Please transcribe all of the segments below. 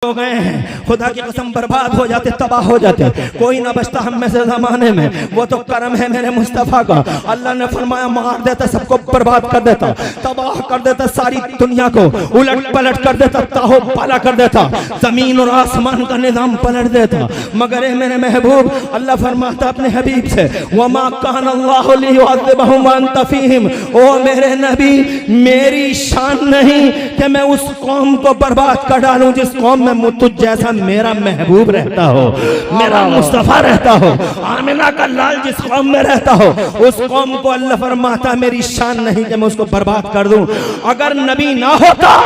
हो गए हैं, खुदा की कसम बर्बाद हो जाते, तबाह हो जाते, कोई ना बचता हम में से ज़माने में। वो तो करम है मेरे मुस्तफ़ा का। अल्लाह ने फरमाया मार देता, सबको बर्बाद कर देता, तबाह कर देता, सारी दुनिया को उलट पलट कर देता, ताहो पाला कर देता, जमीन और आसमान का निजाम पलट देता। मगर ए मेरे महबूब, अल्लाह फरमाता अपने हबीब से, वमा कान अल्लाहु लियुअज़्ज़िबहुम व अंत फ़ीहिम, ओ मेरे नबी, मेरी शान नहीं कि मैं उस कौम को बर्बाद कर डालूं जिस कौम तुझ जैसा मेरा महबूब रहता हो, मेरा मुस्तफा रहता हो, आमिना का लाल जिस कौम में रहता हो, उस कौम को अल्लाह फरमाता मेरी शान नहीं कि मैं उसको बर्बाद कर दूं। अगर नबी ना होता,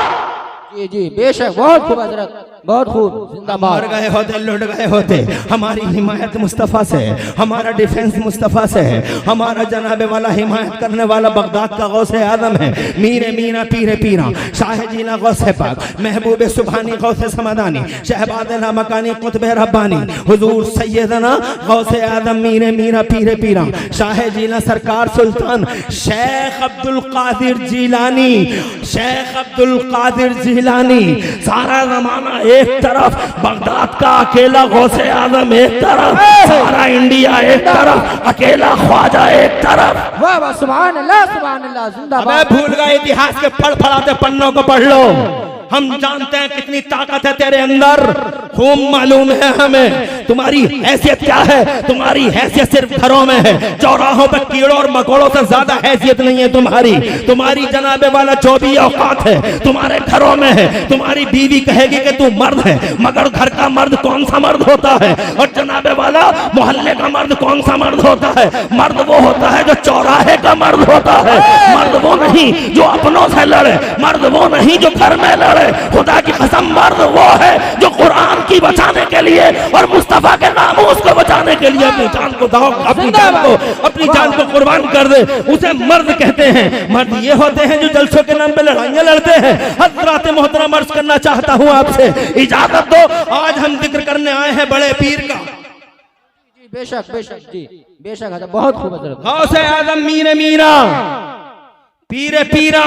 जी जी बेशक, बहुत खूब हजरत, बहुत खूब, जिंदाबाद। मर गए होते, लुट गए होते। हमारी हिमायत मुस्तफ़ा से है, हमारा डिफेंस मुस्तफ़ा से है, हमारा जनाबे वाला हिमायत करने वाला बगदाद का गौसे आदम है, मीरे मीना पीरे पीरा, शाह जीना गौसे पाक, महबूब सुभानी गौसे समदानी, शहबाद मकानी कुतुब रब्बानी, हुजूर सैयदना गौसे आदम मीरे मीरा पीरे पीरा, शाह जीना सरकार सुल्तान शेख अब्दुल कादिर जिलानी, शेख अब्दुल कादिर जिलानी। सारा जमाना एक तरफ, बगदाद का अकेला गौसे आजम एक तरफ, सारा इंडिया एक तरफ, अकेला ख्वाजा एक तरफ। वाह वाह, सुभान अल्लाह, सुभान अल्लाह, जिंदाबाद। अबे भूल गए इतिहास के फड़फड़ाते पन्नों को पढ़ लो। हम जानते हैं कितनी ताकत है तेरे अंदर, खूब मालूम है हमें तुम्हारी हैसियत क्या है। तुम्हारी हैसियत सिर्फ घरों में है, चौराहों पर कीड़ों और मकोड़ों से ज्यादा हैसियत नहीं है तुम्हारी। तुम्हारी जनाबे वाला जो भी औकात है तुम्हारे घरों में है। तुम्हारी बीवी कहेगी कि तू मर्द है, मगर घर का मर्द कौन सा मर्द होता है, और जनाबे वाला मोहल्ले का मर्द कौन सा मर्द होता है। मर्द वो होता है जो चौराहे का मर्द होता है, मर्द वो नहीं जो अपनों से लड़े, मर्द वो नहीं जो घर में लड़े। खुदा की कसम, मर्द वो है जो कुरान की बचाने के लिए और मुस्तफा के नामूस को बचाने के लिए अपनी जान को दाव, अपनी जान को कुर्बान कर दे, उसे मर्द कहते हैं। मर्द ये होते हैं जो जलसों के नाम पे लड़ाइयां लड़ते हैं। हज़रात मोहतरम अर्ज करना चाहता हूं आपसे, इजाजत दो, आज हम जिक्र करने आए हैं बड़े पीर का। बेशक बेशक जी बेशक, बहुत खूब हजरत। गौसे आज़म मीरे मीरा पीरे पीरा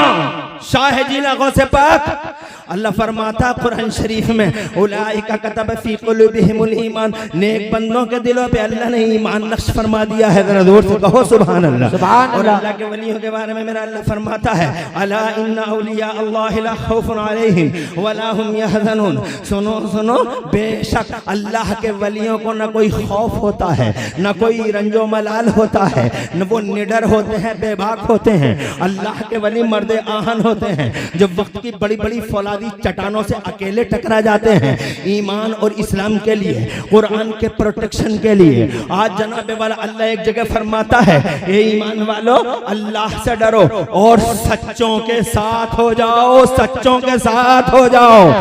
शाह जीला गौसे पाक। अल्लाह फरमाता कुरान शरीफ में, उलाइका कतब फी कुलूबिहिमुल ईमान, नेक बंदों के दिलों पे अल्लाह ने ईमान नक्श फरमा दिया है। जरा जोर से कहो सुभान अल्लाह। और अल्लाह के वलियों के बारे में मेरा अल्लाह फरमाता है, अला इन्ना औलिया अल्लाह ला खौफुन अलैहिम वला हुम यहज़नून। सुनो सुनो, बेशक अल्लाह के वलियों को न कोई खौफ होता है, न कोई रंजो मलाल होता है, न वो निडर होते हैं, बेबाक होते हैं। अल्लाह के वली मर्दे आहान होते हैं, जब वक्त की बड़ी बड़ी फौलादी चट्टानों से अकेले टकरा जाते हैं ईमान और इस्लाम के लिए, कुरान के प्रोटेक्शन के लिए। आज जनाबे वाला अल्लाह एक जगह फरमाता है, ये ईमान वालों अल्लाह से डरो और सच्चों के साथ हो जाओ, सच्चों के साथ हो जाओ।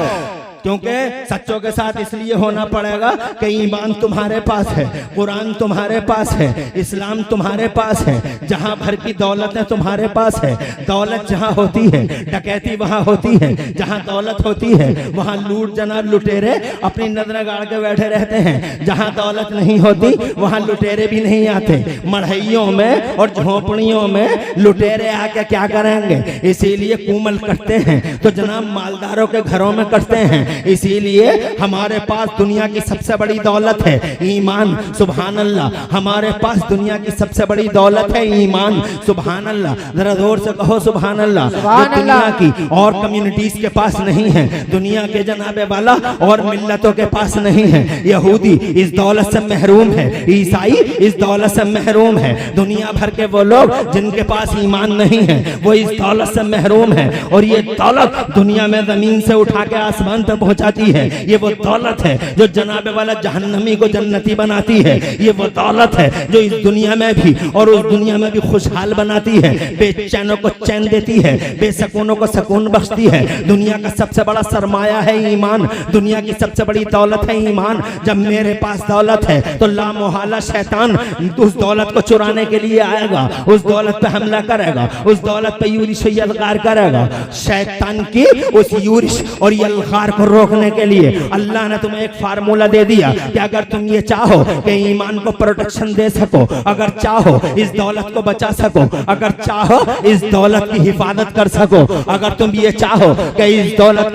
क्योंकि सच्चों के साथ इसलिए होना पड़ेगा कि ईमान तुम्हारे पास है, कुरान तुम्हारे पास है, इस्लाम तुम्हारे पास है, जहां भर की दौलत है तुम्हारे पास है। दौलत जहां होती है डकैती वहां होती है, जहां दौलत होती है वहां लूट जनाब लुटेरे अपनी नजर गाड़ के बैठे रहते हैं। जहां दौलत नहीं होती वहां लुटेरे भी नहीं आते। मढ़इयों में और झोपड़ियों में लुटेरे आके क्या करेंगे, इसीलिए कुमल करते हैं तो जनाब मालदारों के घरों में करते हैं। इसीलिए हमारे पास दुनिया की सबसे बड़ी दौलत है ईमान, सुभान अल्लाह। हमारे पास दुनिया की सबसे बड़ी दौलत है ईमान, सुभान अल्लाह। जरा जोर से कहो सुभान अल्लाह। दुनिया की और कम्युनिटीज के पास नहीं है, दुनिया के जनाबे वाला और मिल्लतों के पास नहीं है। यहूदी इस दौलत से महरूम है, ईसाई इस दौलत से महरूम है। दुनिया भर के वो लोग जिनके पास ईमान नहीं है वो इस दौलत से महरूम है। और ये दौलत दुनिया में जमीन से उठा के आसमान तक पहुंचाती है। ये वो दौलत है जो जनाबे वाला जहन्नमी को जन्नती बनाती है। ये वो दौलत है जो इस दुनिया में भी और उस दुनिया में भी खुशहाल बनाती है, बेचैनों को चैन देती है, बेसकूनों को सकून बख्शती है। दुनिया का सबसे बड़ा सरमाया है ईमान, दुनिया की सबसे बड़ी दौलत है ईमान। जब मेरे पास दौलत है तो लामोहाला शैतान उस दौलत को चुराने के लिए आएगा, उस दौलत पे हमला करेगा, उस दौलत पे यूरिश यलगार करेगा। शैतान की उस यूरिश और यलगार को रोकने के लिए अल्लाह ने तुम्हें एक फार्मूला दे दिया कि अगर तुम ये चाहो कि ईमान को प्रोटेक्शन दे सको, अगर चाहो इस दौलत को बचा सको, अगर चाहो इस दौलत की हिफाजत कर सको, अगर तुम ये चाहो कि इस दौलत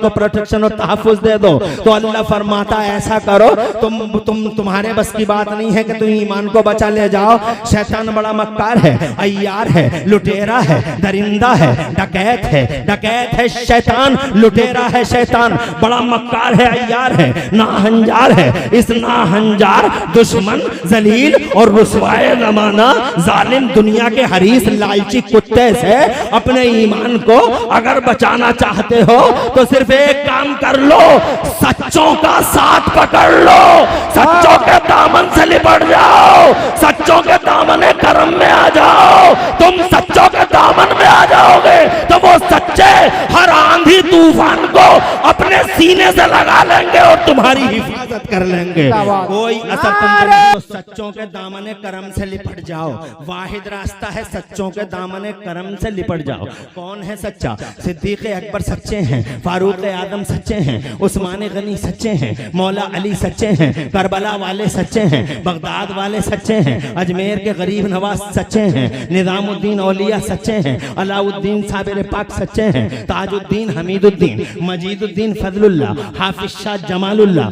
को प्रोटेक्शन और तहफ़्फ़ुज़ दे दो, तो अल्लाह फरमाता ऐसा करो, तुम्हारे बस की बात नहीं है कि तुम ईमान को बचा ले जाओ। शैतान बड़ा मक्कार है, अय्यार है, लुटेरा है, दरिंदा है, डकैत है शैतान, लुटेरा है शैतान, बड़ा मक्कार है, अय्यार है, नाहंजार है। इस नाहंजार दुश्मन जलील और रुसवाए ज़माना जालिम दुनिया के हरीस लालची कुत्ते से अपने ईमान को अगर बचाना चाहते हो तो सिर्फ एक काम कर लो, सच्चों का साथ पकड़ लो, सच्चों के दामन से लिपट जाओ, सच्चों के दामन करम में आ जाओ। तुम सच्चों के दामन में आ जाओगे तो वो सच्चे हर आंधी तूफान को अपने सीने से लगा लेंगे और तुम्हारी हिफाजत कर लेंगे। कोई असर तुम तो सच्चों के दामन करम से लिपट जाओ। वाहिद रास्ता है, सच्चों के दामन करम से लिपट जाओ। कौन है सच्चा? सिद्दीक़ अकबर सच्चे हैं, फारूक आदम सच्चे हैं, उस्मान गनी सच्चे हैं, मौला अली सच्चे हैं, करबला वाले सच्चे हैं, बगदाद वाले सच्चे हैं, अजमेर के गरीब नवाज सच्चे हैं, निज़ामुद्दीन औलिया सच्चे हैं, अलाउद्दीन साबिर पाक सच्चे हैं, ताजुद्दीन हमीदुद्दीन, मजीदुद्दीन फजलुल्लाह, हाफिज शाह जमालुल्लाह,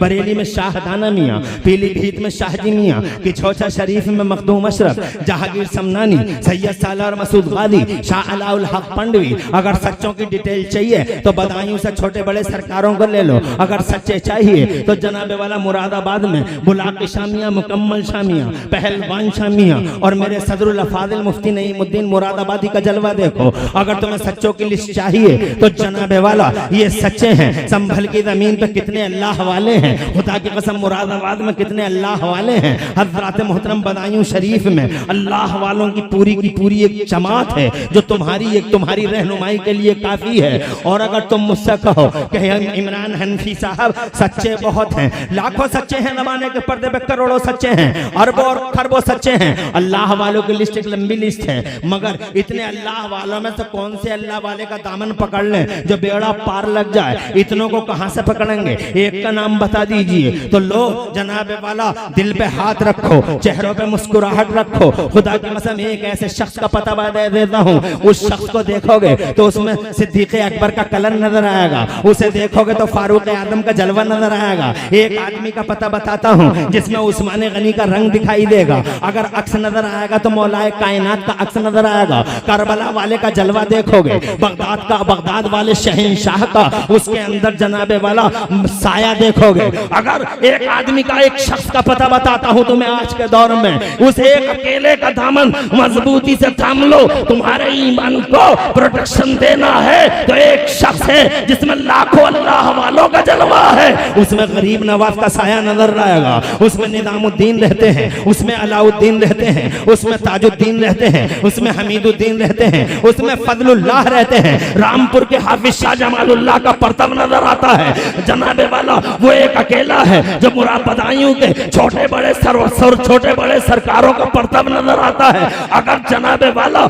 बरेली में शाहदाना मियाँ, पीलीभीत में शाहजी मियाँ, किछोचा शरीफ में मखदूम अशरफ, जहांगीर समनानी, सैयद सालार मसूद गादी, शाह अलाउल हक पंडवी। अगर सच्चों की डिटेल चाहिए तो बदायूं से छोटे बड़े सरकारों को ले लो। अगर सच्चे चाहिए तो जनाबे वाला मुरादाबाद में बुलाक शामिया, मुकम्मल शामिया, पहलवान शामिया और मेरे सदरुल अफादिल मुफ्ती नईमुद्दीन मुरादाबादी का जलवा देखो। अगर तुम्हें सच्चों की लिस्ट चाहिए तो जनाबे वाला ये सच्चे हैं। संभल की जमीन पे कितने अल्लाह वाले हैं, खुदा की कसम मुरादाबाद में कितने अल्लाह वाले हैं। हज़रात मोहतरम बदायूं शरीफ में अल्लाह वालों की पूरी एक जमात है जो तुम्हारी रहनुमाई के लिए काफी है। और अगर तुम मुझसे कहो कि इमरान हनफी साहब सच्चे बहुत हैं, लाखों सच्चे हैं, जमाने के पर्दे पे करोड़ों सच्चे हैं, अरबों और खरबों सच्चे हैं, अल्लाह वालों की लिस्ट एक लंबी लिस्ट है, मगर इतने अल्लाह वालों में से कौन से अल्लाह वाले का दामन पकड़ लें जो बेड़ा पार लग जाए? इतनों को कहां से पकड़ेंगे? एक का नाम बता दीजिए। तो लो जनाबे वाला, दिल पे हाथ रखो, चेहरों पे मुस्कुराहट रखो। खुदा की कसम एक ऐसे शख्स का पता दे देता हूँ, उस शख्स को देखोगे तो उसमें सिद्दीक़ अकबर का कलर नजर आएगा, उसे देखोगे तो फारूक आदम का जलवा नजर आएगा। एक आदमी का पता बताता हूँ जिसमें उस्मान गनी का रंग दिखाई देगा, अगर अक्स नजर आएगा तो मौलाए कायनात का अक्स नजर आएगा। करबला वाले का जलवा देखोगे, बगदाद वाले शहंशाह का उसके अंदर जनाबे वाला साया देखोगे। अगर एक आदमी का, एक शख्स का पता बताता हूँ तुम्हें आज के दौर में, उस एक अकेले का दामन मजबूती से थाम लो। तुम्हारे ईमान को प्रोटेक्शन देना है तो एक शख्स है जिसमें लाखों अल्लाह वालों का जलवा है, उसमें गरीब नवाज का साया नजर आएगा, उसमें निजामुद्दीन रहते हैं, उसमें अलाउद्दीन रहते हैं, उसमें ताजुद्दीन रहते हैं, उसमें हमीदुद्दीन रहते हैं, उसमें फजलुल्लाह रहते हैं, रामपुर के हाफिज शाह जमालुल्लाह का परतब नजर आता है। जनाबे वाला वो एक अकेला है जो मुराबदायूं के छोटे बड़े सरकारों का परतब नजर आता है। अगर जनाबे वाला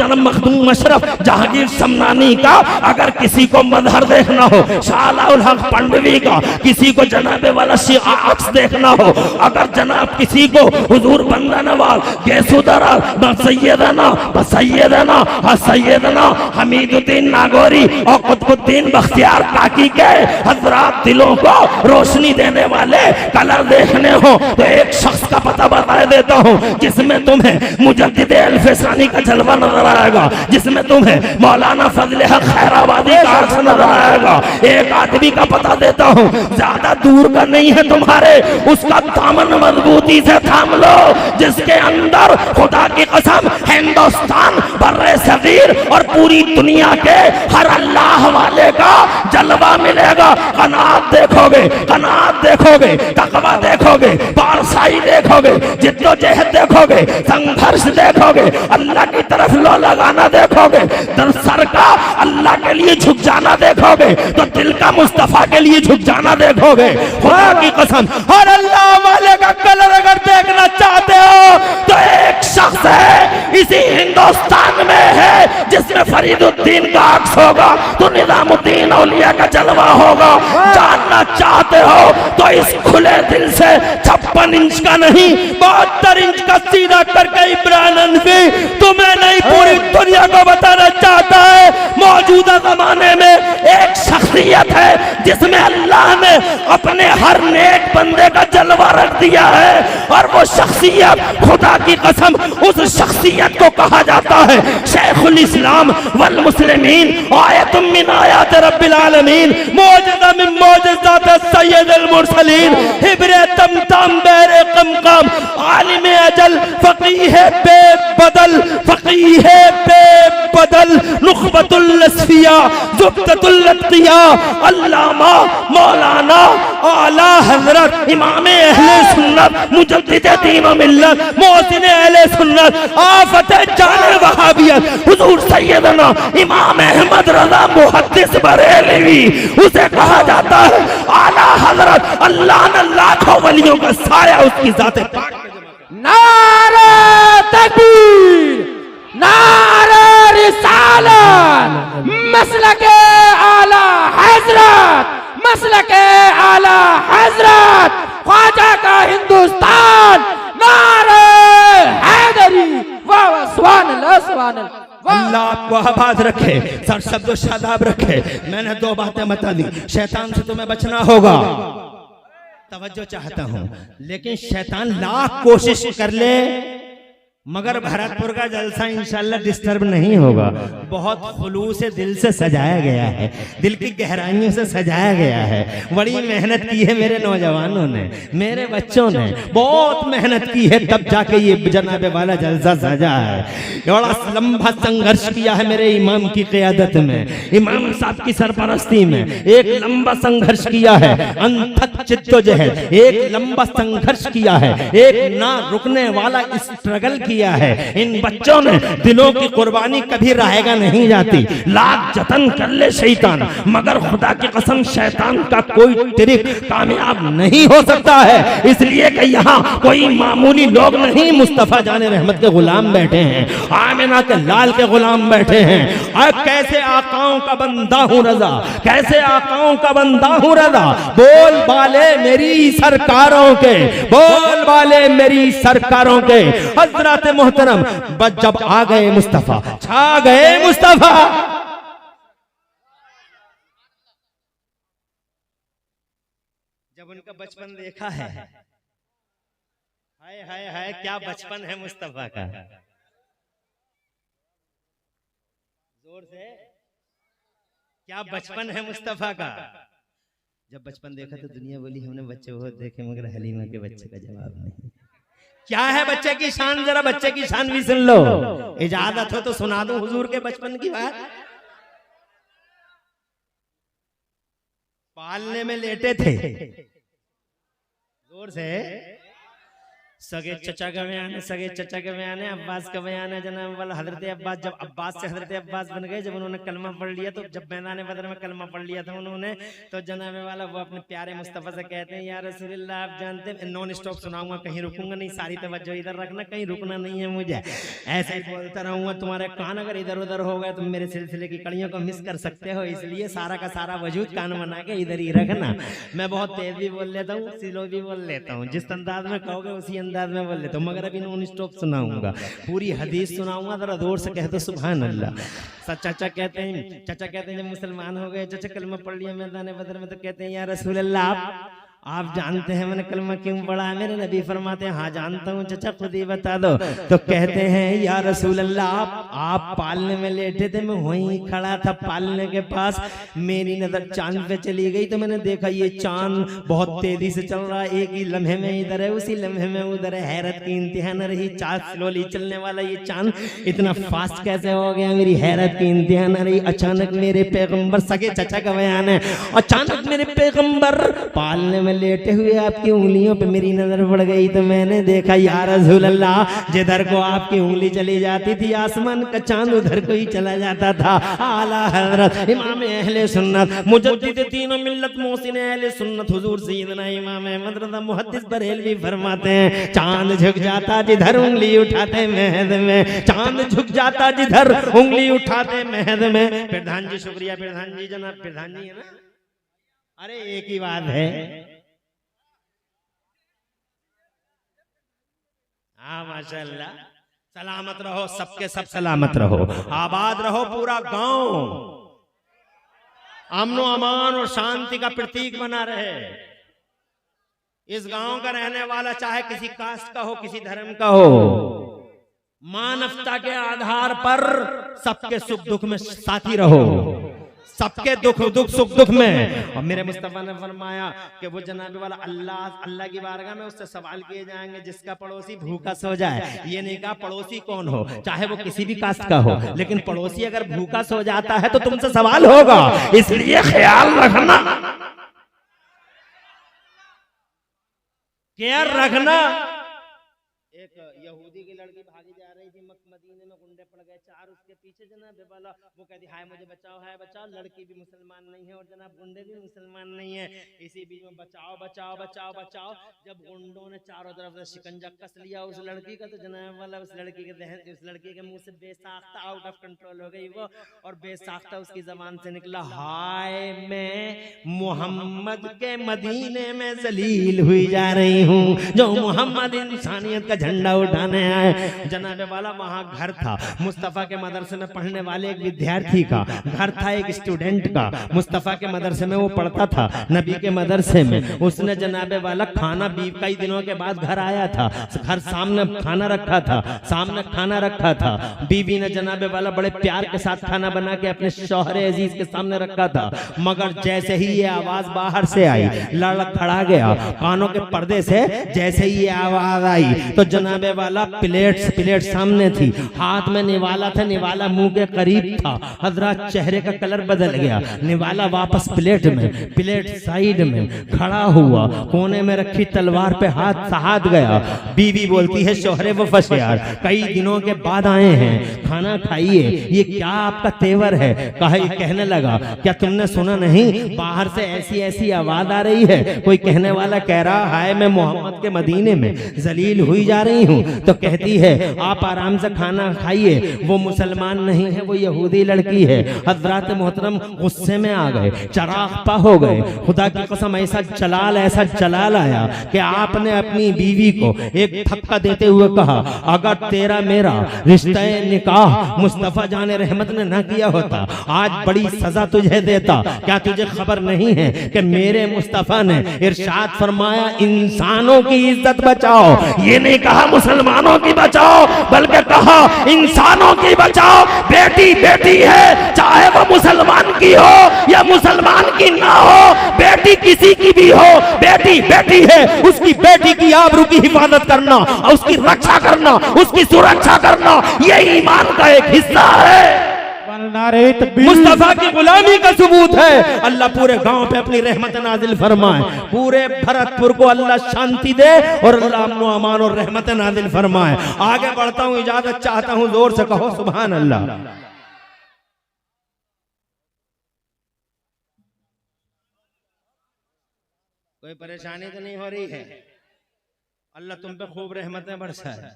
जन्म मखदूम अशरफ जहांगीर समनानी का अगर किसी को मजहर देखना हो, शाह अलाउल हक पंडवी का किसी को जनाबे वाला अक्स देखना हो, अगर जनाब किसी को हुजूर बंदा नवाज गैसुदरा सैयदना हमीदुद्दीन नागौरी और कुतुबुद्दीन बख्तियार काकी के हजरात दिलों को रोशनी देने वाले कलर देखने हो तो एक शख्स का पता बता देता हूँ जिसमें तुम्हें मुजद्दिद अल्फसानी का जलवा नजर आएगा, जिसमें तुम्हें मौलाना फजल हक खैराबादी का अर्थ नजर आएगा। एक आदमी का पता देता हूँ, ज्यादा दूर का नहीं है तुम्हारे, उसका दामन मजबूती से थाम लो, जिसके अंदर खुदा की कसम हिंदुस्तान बर्रे सगीर और पूरी दुनिया के हर अल्लाह वाले का जलवा मिलेगा। कनात देखोगे, तकवा देखोगे, पारसाई देखोगे, जिद्दोजहद देखोगे, संघर्ष देखोगे, अल्लाह की तरफ लो लगाना देखोगे, सर का अल्लाह के लिए झुक जाना देखोगे तो दिल का मुस्तफा के लिए झुक जाना देखोगे। खुदा की कसम हर अल्लाह वाले का कलर अगर देखना चाहते हो तो एक शख्स है इसी हिंदुस्तान में है जिसमें फरीदुद्दीन का अक्स होगा तो निजामुद्दीन औलिया का जलवा होगा। जानना चाहते हो तो इस खुले दिल से 56 इंच का नहीं 72 इंच का सीधा करके इब्राहिम अनफी तुम्हें नहीं पूरी दुनिया को बताना चाहता है। मौजूदा जमाने में एक शख्सियत है जिसमें अल्लाह ने अपने हर नेक बंदे का जलवा रख दिया है और वो शख्सियत खुदा की कसम उस शख्सियत को कहा जाता है शेखुल इस्लाम वल मुस्लिमीन आयतुम मिन आयात रब्बिल आलमीन मौजज़ा मिन मौजज़ात सय्यदुल मुरसलीन हिब्रे तमतम बेरे कमकम आलिम अजल फकीह बेबदल नुखबतुल असफिया जुब्ततुल अत्किया अल्लामा मौलाना आला हजरत इमाम अहले सुन्नत मुजद्दिद दीन व मिल्लत मोहसिन अहले सुन्नत आफत जान वहाबियत हुजूर सैयदना इमाम अहमद रजा मुहद्दिस बरेलवी उसे कहा जाता है आला हजरत। अल्लाह ने लाखों वलियों का साया उसकी जाते पाक में जमा। नारे तकबीर, नारे रिसालत, मसलके आला हजरत, मसलके आला हजरत, ख्वाजा का हिंदुस्तान, नारे हैदरी, वाह वाह सुभान अल्लाह सुभान अल्लाह। अल्लाह आपको आबाद रखे, सर शब्द शादाब रखे। मैंने 2 बातें बता दी, शैतान से तुम्हें बचना होगा, तवज्जो चाहता हूं, लेकिन शैतान लाख कोशिश कर ले मगर भरतपुर का जलसा इंशाल्लाह डिस्टर्ब नहीं होगा। बहुत खुलूस से दिल से सजाया गया है, दिल की गहराइयों से सजाया गया है। बड़ी मेहनत की है मेरे नौजवानों ने, मेरे बच्चों ने बहुत मेहनत की है, तब जाके ये जनाबे वाला जलसा सजा है। बड़ा लंबा संघर्ष किया है मेरे इमाम की क़यादत में, इमाम साहब की सरपरस्ती में एक लंबा संघर्ष किया है, अनथक जिद्दोजहद, एक लंबा संघर्ष किया है, एक ना रुकने वाला स्ट्रगल किया है। इन बच्चों ने दिलों की कुर्बानी कभी रहेगा नहीं जाती, लाख जतन कर ले शैतान मगर खुदा की कसम शैतान का कोई ट्रिक कामयाब नहीं हो सकता है। इसलिए कि यहाँ कोई मामूली लोग नहीं, मुस्तफा जाने रहमत के गुलाम बैठे हैं, आमिना के लाल के गुलाम बैठे हैं। अब कैसे आकाओं का बंदा हूँ रजा, कैसे आकाओं का बंदा हूँ रजा, बोल बाले मेरी सरकारों के, बोल बाले मेरी सरकारों के। हजरत मोहतरम बस जब आ गए मुस्तफा, छा गए मुस्तफा, जब उनका बचपन देखा है, हाय हाय हाय क्या बचपन है मुस्तफा का, जोर से क्या बचपन है मुस्तफा का। जब बचपन देखा तो दुनिया बोली हमने बच्चे बहुत देखे मगर हलीमा के बच्चे का जवाब नहीं। क्या है बच्चे की शान, जरा बच्चे की शान भी सुन लो, इजाजत हो तो सुना दूं हुजूर के बचपन की बात। पालने में लेटे थे, जोर से, सगे चचा का बयान है, सगे चचा का बयान है, अब्बास का बयान है जनाब वाला हजरत अब्बास, जब अब्बास से हजरत अब्बास बन गए, जब उन्होंने कलमा पढ़ लिया, तो जब मैदान बदर में कलमा पढ़ लिया था उन्होंने, तो जनाब वाला वो अपने प्यारे मुस्तफा से कहते हैं या रसूलल्लाह आप जानते हैं, नॉन स्टॉप सुनाऊंगा, कहीं रुकूंगा नहीं, सारी तवज्जो इधर रखना, कहीं रुकना नहीं है मुझे, ऐसे ही बोलता रहूंगा। तुम्हारे कान अगर इधर उधर हो गए तुम मेरे सिलसिले की कड़ियों को मिस कर सकते हो, इसलिए सारा का सारा वजूद कान बना के इधर ही रखना। मैं बहुत तेज भी बोल लेता हूँ, स्लो भी बोल लेता हूँ, जिस अंदाज में कहोगे उसी अंदाज में बोल लेता हूँ, मगर अभी नॉन स्टॉप सुनाऊंगा, पूरी हदीस सुनाऊंगा, जरा जोर से कह दो सुभान अल्लाह। चाचा कहते हैं जब मुसलमान हो गए, चाचा कलमा पढ़ लिया मैदान बदर में, तो कहते हैं या रसूल अल्लाह आप जानते हैं मैंने कलमा क्यों पढ़ा है? मेरे नबी फरमाते हैं हाँ जानता हूँ चाचा, खुद ही बता दो। तो कहते हैं या रसूल अल्लाह आप पालने में लेटे थे, मैं वहीं खड़ा था पालने के पास, मेरी नजर चांद पे चली गई, तो मैंने देखा ये चांद बहुत तेजी से चल रहा है, एक ही लम्हे में इधर है उसी लम्हे में उधर है, हैरत की इंतहा न रही, चांद स्लोली चलने वाला ये चांद इतना फास्ट कैसे हो गया, मेरी हैरत की इंतहा न रही। अचानक मेरे पैगम्बर, सगे चाचा का बयान है, अचानक मेरे पैगम्बर पालने में लेटे हुए आपकी उंगलियों पे मेरी नजर पड़ गई तो मैंने देखा या रसूल अल्लाह, जिधर को आपकी उंगली चली जाती थी आसमान का चांद उधर को ही चला जाता था। आला हजरत इमाम अहले सुन्नत मुजद्दिद तीनों मिल्लत मोहसिन अहले सुन्नत हुजूर सैयदना इमाम अहमद रज़ा मुहद्दिस बरेलवी फरमाते हैं, चांद झुक जाता जिधर उंगली उठाते महद में, चांद झुक जाता जिधर उंगली उठाते महद में। प्रधान जी शुक्रिया, प्रधान जी जनाब, प्रधान जी है ना, अरे एक ही बात है। हाँ माशाल्लाह, सलामत रहो, सबके सब सलामत रहो, आबाद रहो, पूरा गांव अमनो अमान और शांति का प्रतीक बना रहे। इस गांव का रहने वाला चाहे किसी कास्ट का हो, किसी धर्म का हो, मानवता के आधार पर सबके सुख दुख में साथी रहो, सबके दुख सुख दुख में। और मेरे मुस्तफा ने फरमाया कि वो जनाबे वाला अल्लाह की बारगाह में उससे सवाल किए जाएंगे जिसका पड़ोसी भूखा सो जाए। ये नहीं कहा पड़ोसी कौन हो, चाहे वो किसी भी कास्ट का हो, लेकिन पड़ोसी अगर भूखा सो जाता है तो तुमसे सवाल होगा, इसलिए ख्याल रखना, केयर रखना। एक यहूदी की लड़की भागी जा रही थी, मदीने में गुंडे पड़ गए चार उसके पीछे, जनाब वाला वो कहती हाय मुझे बचाओ, हाय बचाओ। लड़की भी मुसलमान नहीं है और जनाब गुंडे भी मुसलमान नहीं है। इसी बीच में बचाओ बचाओ बचाओ बचाओ, जब गुंडों ने चारों तरफ से शिकंजा कस लिया उस लड़की का, तो जनाब वाला उस लड़की के मुंह से बेसाख्ता आउट ऑफ कंट्रोल हो गई वो, और बेसाख्ता उसकी जबान से निकला हाय मैं मोहम्मद के मदीने में जलील हुई जा रही हूँ, जो मोहम्मद इंसानियत का झंडा उठाने आए। जनाबे वाला वहां घर था, मुस्तफा के मदरसे में पढ़ने वाले एक विद्यार्थी का घर था, एक स्टूडेंट का। मुस्तफा के मदरसे में वो पढ़ता था, नबी के मदरसे में। उसने जनाबे वाला खाना भी कई दिनों के बाद घर आया था, घर सामने खाना रखा था, सामने खाना रखा था। बीवी ने जनाबे वाला बड़े प्यार के साथ खाना बना के अपने शौहरे अजीज के सामने रखा था, मगर जैसे ही ये आवाज बाहर से आई, लड़का खड़ा गया कानों के पर्दे से, जैसे ही ये आवाज आई तो जनाबे वाला प्लेट सामने थी, हाथ में निवाला था, निवाला मुंह के करीब था। हजरत चेहरे का कलर बदल गया, निवाला वापस प्लेट में, प्लेट साइड में खड़ा हुआ, कोने में रखी तलवार पे हाथ गया। बीवी बोलती है शोहरे वो फशियार, कई दिनों के बाद आए हैं, खाना खाइए, ये क्या आपका तेवर है। कहने लगा क्या तुमने सुना नहीं, बाहर से ऐसी ऐसी आवाज आ रही है, कोई कहने वाला कह रहा है मैं मोहम्मद के मदीने में जलील हुई जा रही हूँ। तो कहती है आप आराम से खाना खाइए, वो मुसलमान नहीं है, वो यहूदी लड़की है। हजरत मोहतरम गुस्से में आ गए, चरागपा हो गए। खुदा की कसम ऐसा जलाल आया कि आपने अपनी बीवी को एक धक्का देते हुए कहा अगर तेरा मेरा रिश्ता निकाह मुस्तफा जाने रहमत ने ना किया होता, आज बड़ी सजा तुझे देता। क्या तुझे खबर नहीं है कि मेरे मुस्तफा ने इरशाद फरमाया इंसानों की इज्जत बचाओ, ये नहीं कहा मुसलमानों की बचाओ, बल्कि कहा इंसानों की बचाओ। बेटी बेटी है, चाहे वो मुसलमान की हो या मुसलमान की ना हो, बेटी किसी की भी हो, बेटी बेटी है। उसकी बेटी की आबरू की हिफाजत करना, उसकी रक्षा करना, उसकी सुरक्षा करना, ये ईमान का एक हिस्सा है, मुस्तफा की गुलामी का सबूत है। अल्लाह पूरे गांव पे अपनी रहमत नाजिल फरमाए, पूरे भरतपुर को अल्लाह शांति दे और अल्लाह अमन व अमान और रहमत नाजिल फरमाए। आगे बढ़ता हूँ, इजाजत चाहता हूँ, जोर से कहो सुभान अल्लाह। कोई परेशानी तो नहीं हो रही है? अल्लाह तुम पे खूब रहमतें बरसाए।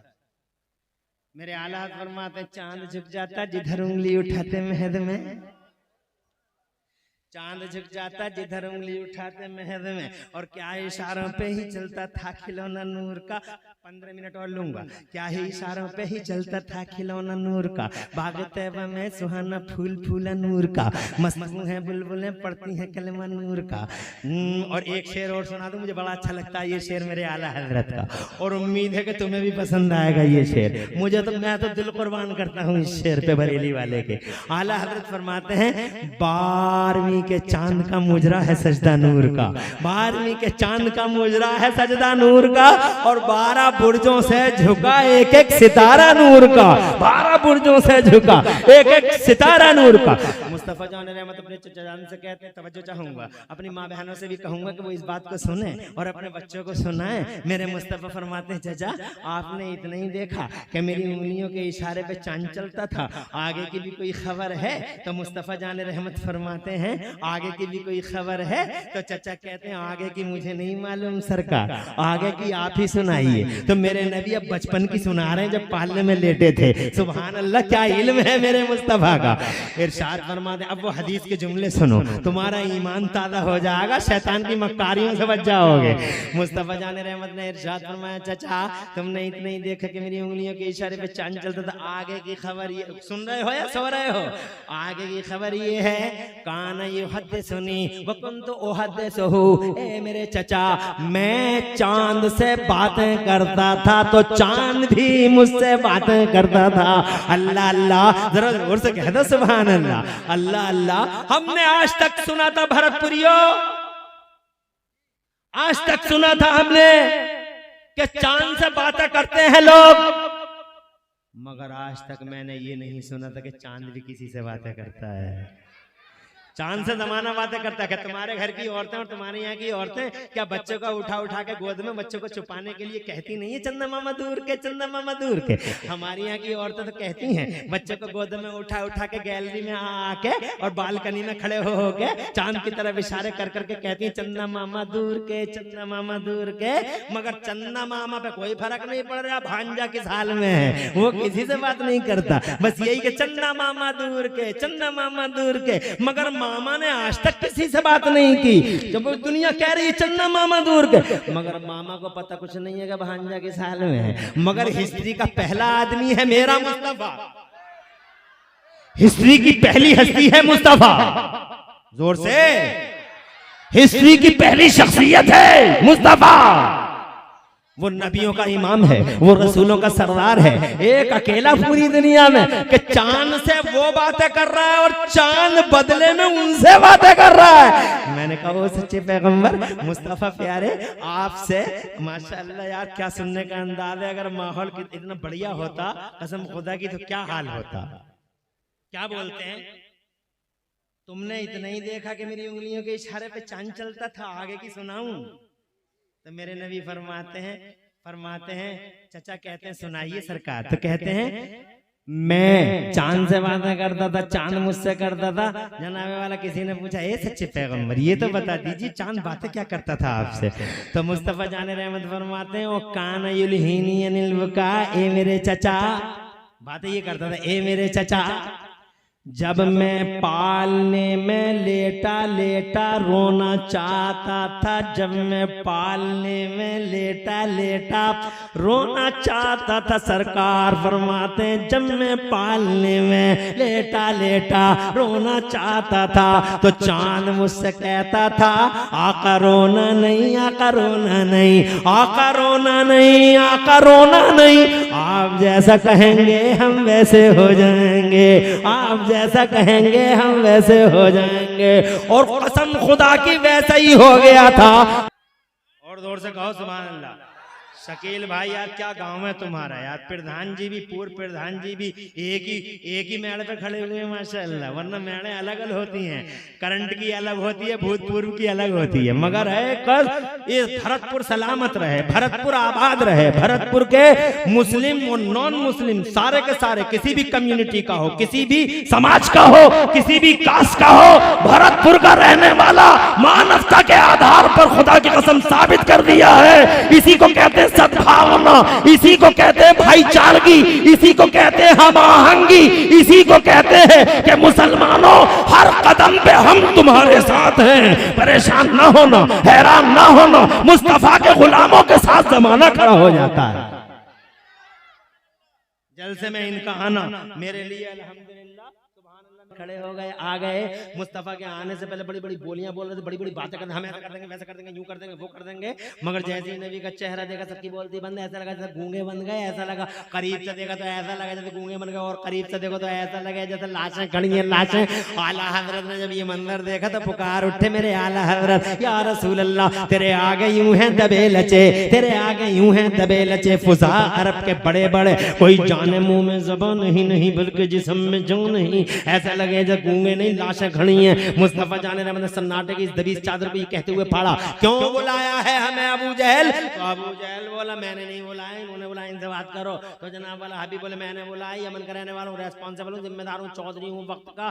मेरे आला फरमाते चांद झुक जाता जिधर उंगली उठाते महद में, चांद झुक जाता जिधर उंगली उठाते महद में। और क्या इशारों पे ही चलता था खिलौना नूर का, 15 मिनट और लूंगा। क्या ही इशारों पे ही चलता था खिलौना नूर का, बाग तैबा में सुहाना फूल फूला नूर का, मस्तू है बुलबुलें पढ़ती हैं कलमा नूर का। और एक शेर और सुना दूं, मुझे बड़ा अच्छा लगता है ये शेर मेरे आला हजरत का, और उम्मीद है कि तुम्हें भी पसंद आएगा ये शेर। मैं तो दिल कुर्बान करता हूँ इस शेर पे, बरेली वाले के। आला हजरत फरमाते हैं 12वीं के चांद का मुजरा है सजदा नूर का, 12वीं के चांद का मुजरा है सजदा नूर का, और 12 बुर्जों से झुका एक एक सितारा नूर का, 12 बुर्जों से झुका एक एक सितारा नूर का। मुस्तफ़ा जान रहमत अपने चचा जान से कहते हैं, तवज्जो चाहूंगा, अपनी माँ बहनों से भी कहूंगा कि वो इस बात को सुने और अपने बच्चों को सुनाएं। मेरे मुस्तफ़ा फरमाते हैं, चचा आपने इतना ही देखा कि मेरी उंगलियों के इशारे पे चांद चलता था, आगे की भी कोई खबर है? तो मुस्तफ़ा जान रहमत फरमाते हैं, आगे की भी कोई खबर है? तो चचा कहते हैं, आगे की मुझे नहीं मालूम सरकार, आगे की आप ही सुनाइए। तो मेरे नबी अब बचपन की सुना रहे हैं जब पालने में लेटे थे। सुभान अल्लाह, क्या इल्म है मेरे मुस्तफ़ा का। इरशाद फरमाते, अब वो हदीस के जुमले सुनो, तुम्हारा ईमान ताज़ा हो जाएगा, शैतान की मक्कारियों से बच जाओगे। मुस्तफ़ा जान रहमत ने इरशाद फरमाया, चचा तुमने इतना ही देखा कि मेरी उंगलियों के इशारे पे चांद चलता था, आगे की खबर ये सुन रहे हो या सो रहे हो? आगे की खबर ये है, काना ये हद सुनी वकुन तो ओ हद सहू। ए मेरे चचा, मैं चांद से बातें करता था तो चांद भी मुझसे बातें करता था। अल्लाह अल्लाह, जरा जोर से कह दो सुभान अल्लाह। अल्लाह अल्लाह, हमने आज तक सुना था भरतपुरियो, आज तक सुना था हमने कि चांद से बातें करते हैं लोग, मगर आज तक मैंने ये नहीं सुना था कि चांद भी किसी से बातें करता है। चांद से जमाना बातें करता है कि तुम्हारे घर की औरतें और तुम्हारे यहाँ की औरतें क्या बच्चों को उठा उठा के गोद में बच्चों को छुपाने के लिए कहती नहीं है, चंदा मामा दूर के, चंदा मामा दूर के। हमारे यहाँ की औरतें तो कहती हैं, बच्चों को गोद में उठा उठा के गैलरी में आके और बालकनी में खड़े हो के चांद की तरफ इशारे कर करके कहती हैं, चंदा मामा दूर के, चंदा मामा दूर के। मगर चंदा मामा पे कोई फर्क नहीं पड़ रहा, भांजा किस हाल में है, वो किसी से बात नहीं करता, बस यही कि चंदा मामा दूर के, चंदा मामा दूर के। मगर मामा ने आज तक किसी से बात नहीं की, जब दुनिया कह रही है चंदा मामा दूर के, मगर मामा को पता कुछ नहीं है कि भांजा किस हाल में है। मगर हिस्ट्री का पहला आदमी है मेरा मुस्तफा, हिस्ट्री की पहली हस्ती है मुस्तफा, जोर से, हिस्ट्री की पहली शख्सियत है मुस्तफा। वो नबियों का इमाम है, वो रसूलों का सरदार है, एक अकेला पूरी दुनिया में कि चांद से वो बातें कर रहा है और चांद बदले में उनसे बातें कर रहा है। मैंने कहा, वो सच्चे पैगंबर मुस्तफा प्यारे, आपसे माशाअल्लाह यार क्या सुनने का अंदाज है। अगर माहौल इतना बढ़िया होता कसम खुदा की तो क्या हाल होता। क्या बोलते हैं, तुमने इतना ही देखा कि मेरी उंगलियों के इशारे पे चांद चलता था, आगे की सुनाऊं? तो मेरे नबी फरमाते हैं चचा कहते हैं सुनाइए सरकार। तो कहते हैं, मैं चांद से बातें करता था, चांद मुझसे करता था। जनाबे वाला किसी ने पूछा, ए सच्चे पैगंबर ये तो बता दीजिए चांद बातें क्या करता था आपसे? तो मुस्तफा जाने रहमत फरमाते हैं, ओ कान युलहीनी अनिल वका, ए मेरे चचा, बातें ये करता था, ए मेरे चचा, जब मैं पालने में लेटा लेटा रोना चाहता था, जब मैं पालने में लेटा लेटा रोना चाहता था, सरकार फरमाते हैं जब मैं पालने में लेटा लेटा रोना चाहता था, तो चांद मुझसे कहता था, आका रोना नहीं, आका रोना नहीं, आका रोना नहीं, आका रोना नहीं, आप जैसा कहेंगे हम वैसे हो जाएंगे, आप जैसा कहेंगे हम वैसे हो जाएंगे। और कसम खुदा की वैसा ही हो गया था। और जोर से कहो सुभान अल्लाह। शकील भाई यार क्या गांव है तुम्हारा यार, प्रधान जी भी, पूर्व प्रधान जी भी एक ही मेड़े पे खड़े हुए हैं माशाअल्लाह, वरना मेड़े अलग अलग होती हैं, करंट की अलग होती है, भूतपूर्व की अलग होती है। मगर है कल ये भरतपुर सलामत रहे, भरतपुर आबाद रहे, भरतपुर के मुस्लिम और नॉन मुस्लिम सारे के सारे, किसी भी कम्युनिटी का हो, किसी भी समाज का हो, किसी भी कास्ट का हो, भरतपुर का रहने वाला मानवता के आधार पर खुदा की कसम साबित कर दिया है। इसी को कहते हैं सद्भावना, इसी को कहते हैं भाईचारगी, इसी को कहते हैं हम आहंगी, इसी को कहते हैं कि मुसलमानों हर कदम पे हम तुम्हारे साथ हैं, परेशान ना होना, हैरान ना होना, मुस्तफा के गुलामों के साथ जमाना खड़ा हो जाता है। जलसे में इनका आना मेरे लिए अल्हम्दुलिल्लाह खड़े हो गए, आ गए। मुस्तफा के आने से पहले बड़ी बड़ी बोलियां बोल रहे थे, बड़ी बड़ी बातें करते, हम ऐसा कर देंगे, वैसा कर देंगे, यूं कर देंगे, वो कर देंगे। मगर जैसे ही नबी का चेहरा देखा सबकी बोलती बंद, ऐसा लगा जैसे गूंगे बन गए, ऐसा लगा करीब से देखा तो ऐसा लगा जैसे गूंगे बन गए, और करीब से देखो तो ऐसा लगा जैसे लाशें खड़ी हैं, लाशें। आला हजरत ने जब ये मंजर देखा तो पुकार उठे, मेरे आला हजरत या रसूल अल्लाह, तेरे आगे यूं हैं दबे लचे, तेरे आगे यूं हैं दबे लचे, फुसा अरब के बड़े बड़े, कोई जाने मुंह में ज़बान नहीं, बल्कि जिस्म में जान नहीं, ऐसा लगे जब गूंगे नहीं लाशें खड़ी हैं। मुस्तफा जाने रहमत सन्नाटे की इस दबीस चादर को ये कहते हुए फाड़ा, क्यों बुलाया है हमें अबू जहल? तो अबू जहल बोला मैंने नहीं बुलाया, उन्होंने बुलाया, इनसे बात करो। तो जनाब वाला हबीब बोले मैंने बुलाया, यमन का रहने वाला हूँ, रेस्पॉन्सिबल हूँ, जिम्मेदार हूँ, चौधरी हूँ वक्त का,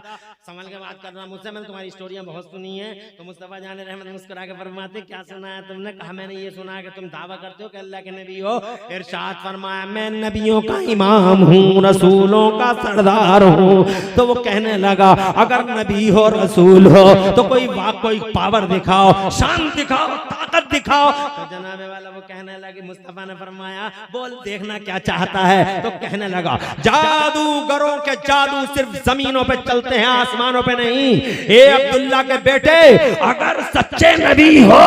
संभल के बात करना मुझसे, मैंने तुम्हारी स्टोरियां बहुत सुनी है। तो मुस्तफा जाने रहमत मुस्कुरा के फरमाते क्या सुना है तुमने? कहा मैंने ये सुना है कि तुम दावा करते हो कि अल्लाह के नबी हो। इरशाद फरमाया मैं नबियों का इमाम हूँ, रसूलों का सरदार हूँ। तो वो कहने लगा अगर नबी हो रसूल हो तो कोई पावर दिखाओ, शान दिखाओ, ताकत दिखाओ। तो जनाबे वाला वो कहने लगे, मुस्तफा ने फरमाया बोल देखना क्या चाहता है? तो कहने लगा जादूगरों के जादू सिर्फ जमीनों पे चलते हैं, आसमानों पे नहीं। ए अब्दुल्ला के बेटे अगर सच्चे नबी हो,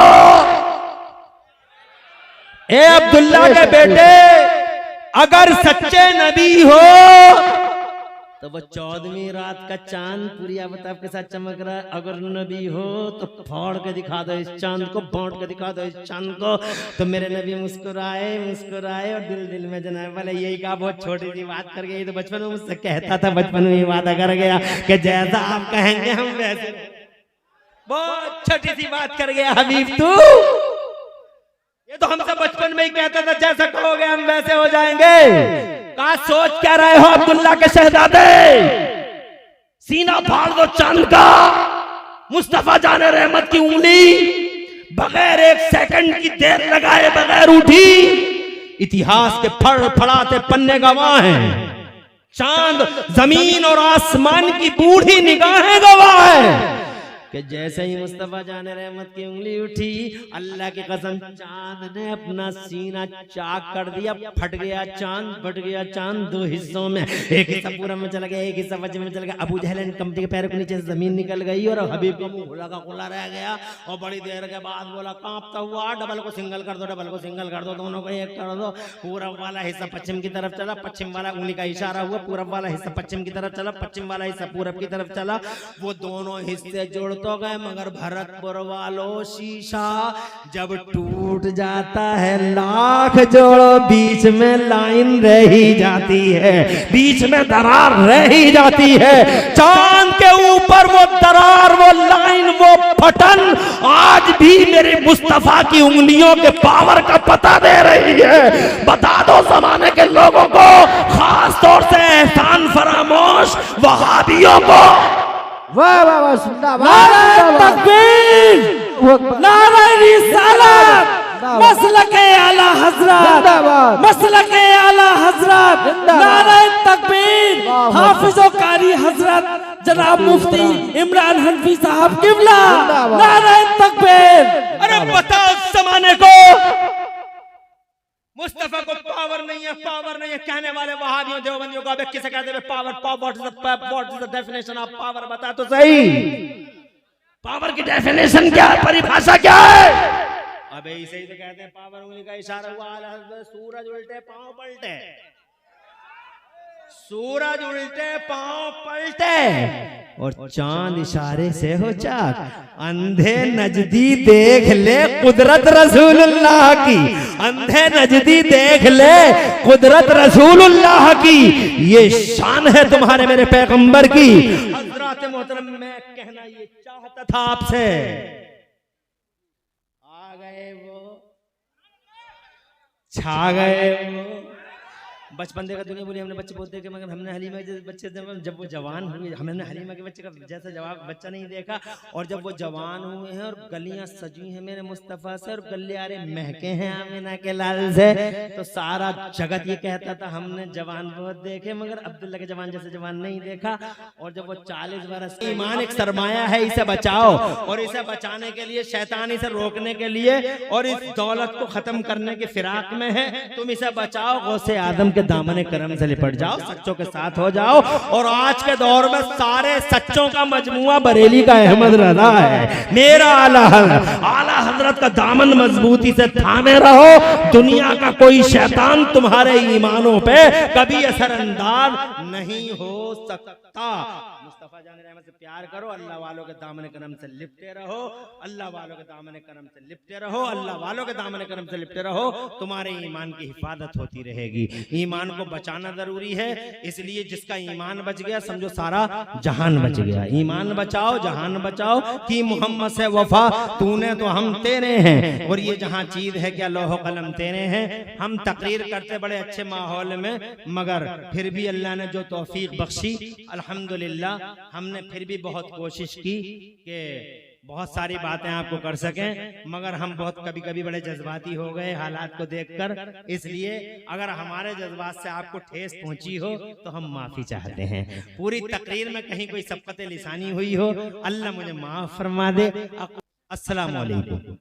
ए अब्दुल्ला के बेटे अगर सच्चे नबी हो तो वो 14वीं रात का चांद पूरी आफताब के साथ चमक रहा है। अगर नबी हो तो फाड़ के दिखा दो इस चांद को, बांट के दिखा दो इस चांद को। तो मेरे नबी मुस्कुराए और दिल दिल में जनाब वाले यही कहा, बहुत छोटी सी बात कर गई। तो बचपन में मुझसे कहता था, बचपन में ये वादा कर गया कि जैसा आप कहेंगे हम वैसे। बहुत छोटी सी बात कर गया हबीब तू, ये तो हमसे बचपन में ही कहता था जैसा कहोगे हम वैसे हो जाएंगे। कहा सोच क्या रहे हो अब्दुल्ला के शहजादे? सीना फाड़ दो चांद का। मुस्तफा जाने रहमत की उंगली बगैर एक सेकंड की देर लगाए बगैर उठी। इतिहास के फड़फड़ाते पन्ने गवाह हैं, चांद जमीन और आसमान की बूढ़ी निगाहें गवाह हैं कि जैसे ही मुस्तफा जाने रहमत की उंगली उठी, अल्लाह की कसम चांद ने अपना सीना चाक कर दिया। फट गया चांद, फट गया चांद दो हिस्सों में। एक हिस्सा पूरब में चला गया, एक हिस्सा पश्चिम में चला गया। अबू जहल कंपनी के पैरों के नीचे से जमीन निकल गई और हबीब का मुंह खुला का खुला रह गया। और बड़ी देर के बाद बोला कांपता हुआ, डबल को सिंगल कर दो, डबल को सिंगल कर दो, दोनों को एक कर दो। पूरब वाला हिस्सा पश्चिम की तरफ चला, पश्चिम वाला उंगली का इशारा हुआ, पूरब वाला हिस्सा पश्चिम की तरफ चला, पश्चिम वाला हिस्सा पूरब की तरफ चला। वो दोनों हिस्से जोड़ तो गए, मगर भरतपुर वालों शीशा जब टूट जाता है लाख जोड़ो बीच में लाइन रह ही जाती है, बीच में दरार रह ही जाती है। चांद के ऊपर वो दरार, वो लाइन, वो फटन आज भी मेरे मुस्तफा की उंगलियों के पावर का पता दे रही है। बता दो जमाने के लोगों को, खास तौर से एहसान फरामोश वहाबियों को। वाह वाह वाह, जिंदाबाद, नारे तकबीर, नारे रिसालत, मसलके आला हजरत, मसलके आला हजरत, नारे तकबीर, हाफिज़ो कारी हजरत जनाब मुफ्ती इमरान हनफी साहब किबला, नारे तकबीर। अरे बताओ जमाने को, मुस्तफा को पावर नहीं है, पावर नहीं है कहने वाले वहाबियों देवबंदियों को। अब किसे कहते हैं power? What is the definition of power? बता तो सही, पावर की डेफिनेशन क्या है, परिभाषा क्या है? अबे इसे ही तो कहते हैं पावर, उंगली का इशारा हुआ, सूरज उल्टे पांव पलटे, सूरज उल्टे पांव पलटे और चांद इशारे से हो चाक। अंधे नजदी देख ले कुदरत रसूलुल्लाह की, अंधे नजदी देख ले कुदरत रसूलुल्लाह की। ये शान है तुम्हारे मेरे पैगंबर की। हजरत मोहतरम मैं कहना ये चाहता था आपसे, आ गए वो, छा गए वो। बचपन देखा दुनिया बोली, हमने बच्चे बहुत देखे मगर हमने हलीमा के बच्चे जब वो जवान हुए, हमने हलीमा के बच्चे का जैसा जवाब बच्चा नहीं देखा। और जब वो जवान हुए हैं और गलियां सजी हैं मेरे मुस्तफ़ा से और गलियारे महके हैं आमिना के लाल से, तो सारा जगत ये कहता था हमने जवान बहुत देखे मगर अब्दुल्ला के जवान जैसे जवान नहीं देखा। और जब वो 40 बरस, ईमान एक सरमाया है, इसे बचाओ। और इसे बचाने के लिए, शैतान इसे रोकने के लिए और इस दौलत को खत्म करने के फिराक में है, तुम इसे बचाओ। गौसे आदम के दामने करम से लिपट जाओ, सच्चों के साथ हो जाओ। और आज के दौर में सारे सच्चों का मजमुआ बरेली का अहमद रजा है। मेरा आला हजरत का दामन मजबूती से थामे रहो, दुनिया का कोई शैतान तुम्हारे ईमानों पे कभी असरअंदाज नहीं हो सकता। मुस्तफ़ा जान रहमत से प्यार करो, अल्लाह वालों के दामन करम से लिपटे रहो, अल्लाह वालों के दामन करम से लिपटे रहो, अल्लाह वालों के दामन करम से लिपटे रहो, तुम्हारे ईमान की हिफाजत होती रहेगी। ईमान को बचाना जरूरी है, इसलिए जिसका ईमान बच गया समझो सारा जहान बच गया। ईमान बचाओ, जहान बचाओ कि मोहम्मद से वफा, तूने तो हम तेरे हैं, और ये जहां चीज है क्या लौह कलम तेरे हैं। हम तकरीर करते बड़े अच्छे माहौल में, मगर फिर भी अल्लाह ने जो तौफीक बख्शी अल्हम्दुलिल्लाह, हमने फिर भी बहुत कोशिश की कि बहुत सारी बातें आपको कर सकें, मगर हम बहुत कभी कभी बड़े जज्बाती हो गए हालात को देखकर। इसलिए अगर हमारे जज्बात से आपको ठेस पहुंची हो तो हम माफी चाहते हैं। पूरी तकरीर में कहीं कोई सबकत लिसानी हुई हो, अल्लाह मुझे माफ फरमा दे। अस्सलाम वालेकुम।